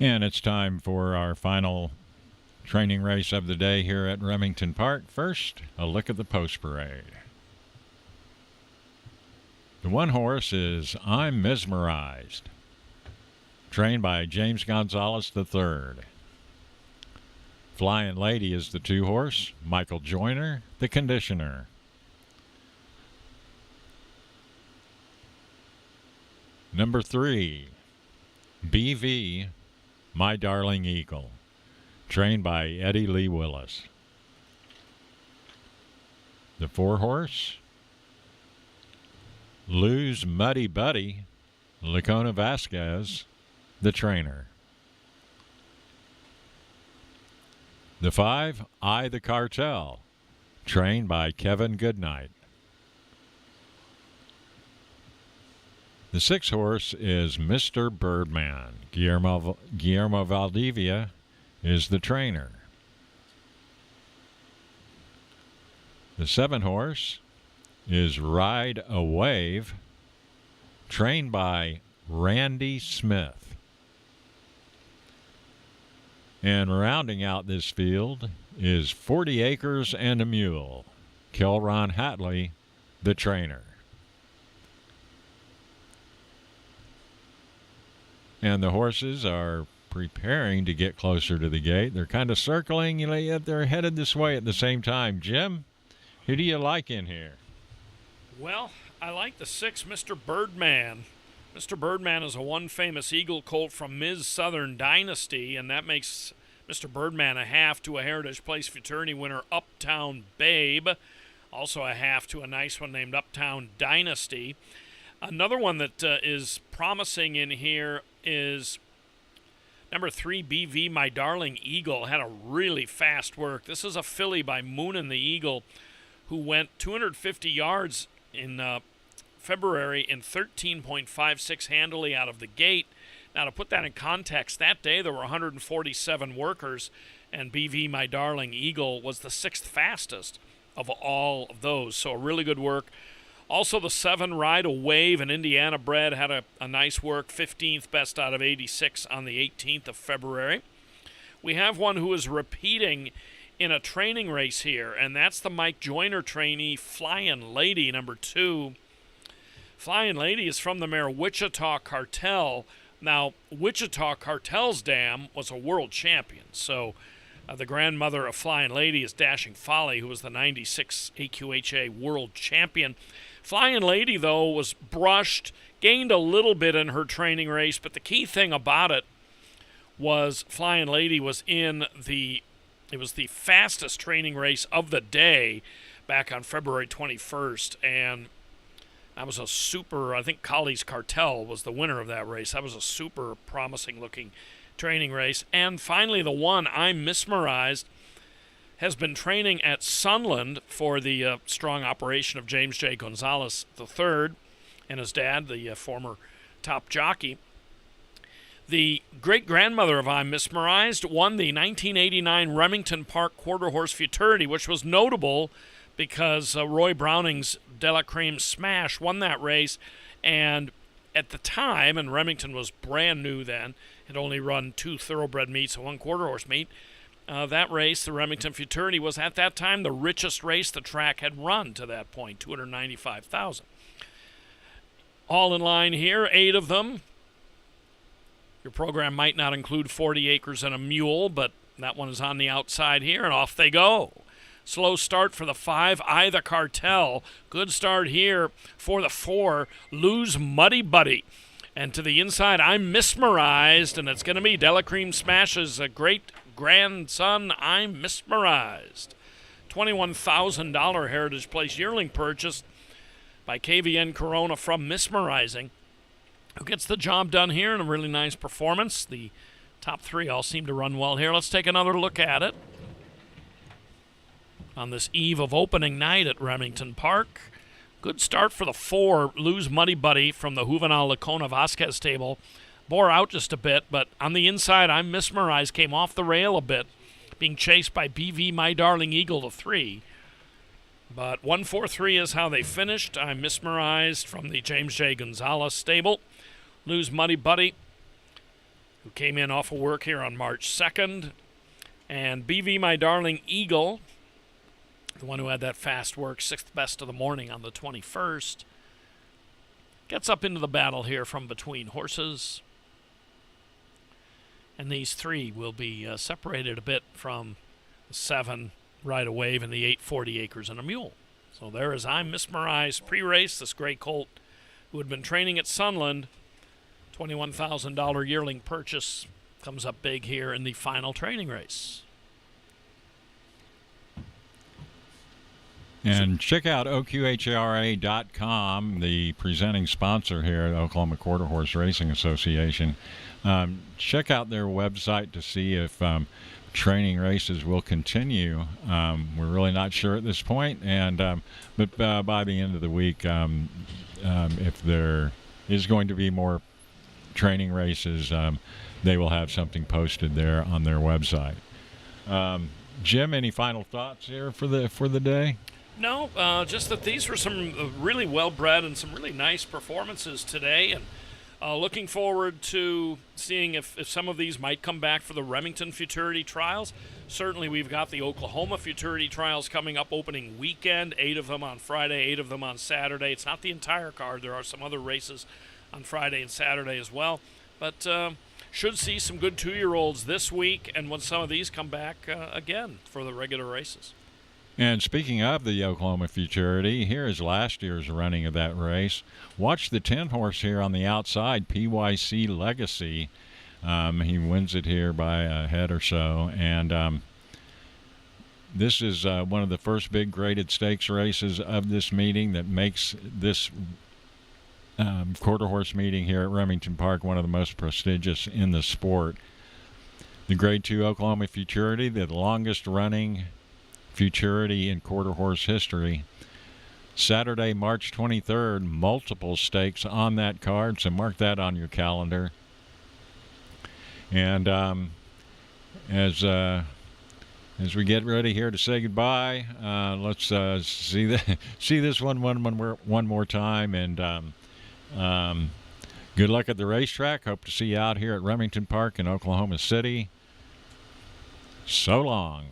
And it's time for our final training race of the day here at Remington Park. First, a look at the post parade. The one horse is I'm Mesmerized, trained by James Gonzalez III. Flying Lady is the two horse, Michael Joyner, the conditioner. Number 3, BV, My Darling Eagle, trained by Eddie Lee Willis. The 4 horse, Lose Muddy Buddy, Lacona Vasquez, the trainer. The 5, I the Cartel, trained by Kevin Goodnight. The 6 horse is Mr. Birdman. Guillermo Valdivia is the trainer. The 7 horse is Ride a Wave, trained by Randy Smith. And rounding out this field is 40 Acres and a Mule, Kelron Hatley, the trainer. And the horses are preparing to get closer to the gate. They're kind of circling, yet they're headed this way at the same time. Jim, who do you like in here? Well, I like the 6, Mr. Birdman. Mr. Birdman is a one famous Eagle colt from Ms. Southern Dynasty, and that makes Mr. Birdman a half to a Heritage Place Futurity winner, Uptown Babe. Also a half to a nice one named Uptown Dynasty. Another one that is promising in here is number 3, BV, My Darling Eagle. Had a really fast work. This is a filly by Moonin the Eagle, who went 250 yards in February in 13.56 handily out of the gate. Now, to put that in context, that day there were 147 workers, and BV, My Darling Eagle, was the 6th fastest of all of those. So a really good work. Also, the 7, Ride a Wave, an Indiana bred, had a nice work, 15th best out of 86 on the 18th of February. We have one who is repeating in a training race here, and that's the Mike Joyner trainee, Flying Lady, number 2. Flying Lady is from the mare Wichita Cartel. Now, Wichita Cartel's dam was a world champion, so the grandmother of Flying Lady is Dashing Folly, who was the 96 AQHA world champion. Flying Lady, though, was brushed, gained a little bit in her training race, but the key thing about it was Flying Lady was it was the fastest training race of the day back on February 21st, and that was a super, I think Colley's Cartel was the winner of that race. That was a super promising-looking training race. And finally, the one, I'm Mesmerized, has been training at Sunland for the strong operation of James J. Gonzalez III and his dad, the former top jockey. The great-grandmother of I'm Mesmerized won the 1989 Remington Park Quarter Horse Futurity, which was notable because Roy Browning's De La Creme Smash won that race. And at the time, and Remington was brand new then, had only run 2 thoroughbred meets and 1 quarter horse meet, that race, the Remington Futurity, was at that time the richest race the track had run to that point, $295,000. All in line here, 8 of them. Your program might not include 40 Acres and a Mule, but that one is on the outside here, and off they go. Slow start for the 5, I the Cartel. Good start here for the 4, Lose Muddy Buddy. And to the inside, I'm Mesmerized, and it's going to be De La Creme Smash's great-grandson, I'm Mesmerized. $21,000 Heritage Place yearling purchase by KVN Corona from Mesmerizing, who gets the job done here in a really nice performance. The top 3 all seem to run well here. Let's take another look at it on this eve of opening night at Remington Park. Good start for the 4, Lose Muddy Buddy from the Juvenal Lacona Vasquez stable. Bore out just a bit, but on the inside, I'm Mesmerized, came off the rail a bit, being chased by BV, My Darling Eagle, to 3. But 1-4-3 is how they finished. I'm Mesmerized from the James J. Gonzalez stable. Lose Muddy Buddy, who who came in off of work here on March 2nd. And BV My Darling Eagle, the one who had that fast work, 6th best of the morning on the 21st, gets up into the battle here from between horses. And these three will be separated a bit from the 7 Ride a Wave and the 8 40 Acres and a Mule. So there is I'm Mesmerized pre-race. This gray colt who had been training at Sunland, $21,000 yearling purchase, comes up big here in the final training race. And check out OQHRA.com, the presenting sponsor here at Oklahoma Quarter Horse Racing Association. Check out their website to see if training races will continue. We're really not sure at this point, but by the end of the week, if there is going to be more training races, they will have something posted there on their website. Jim, any final thoughts here for the day? No, just that these were some really well-bred and some really nice performances today, and looking forward to seeing if some of these might come back for the Remington Futurity Trials. Certainly we've got the Oklahoma Futurity Trials coming up opening weekend, 8 of them on Friday, 8 of them on Saturday. It's not the entire card. There are some other races on Friday and Saturday as well, but should see some good 2-year-olds this week, and when some of these come back again for the regular races. And speaking of the Oklahoma Futurity, here is last year's running of that race. Watch the 10-horse here on the outside, PYC Legacy. He wins it here by a head or so. And this is one of the first big graded stakes races of this meeting that makes this quarter horse meeting here at Remington Park one of the most prestigious in the sport. The Grade 2 Oklahoma Futurity, the longest running Futurity in quarter horse history. Saturday, March 23rd, multiple stakes on that card, so mark that on your calendar. And as we get ready here to say goodbye, let's see this one more time, and good luck at the racetrack. Hope to see you out here at Remington Park in Oklahoma City. So long.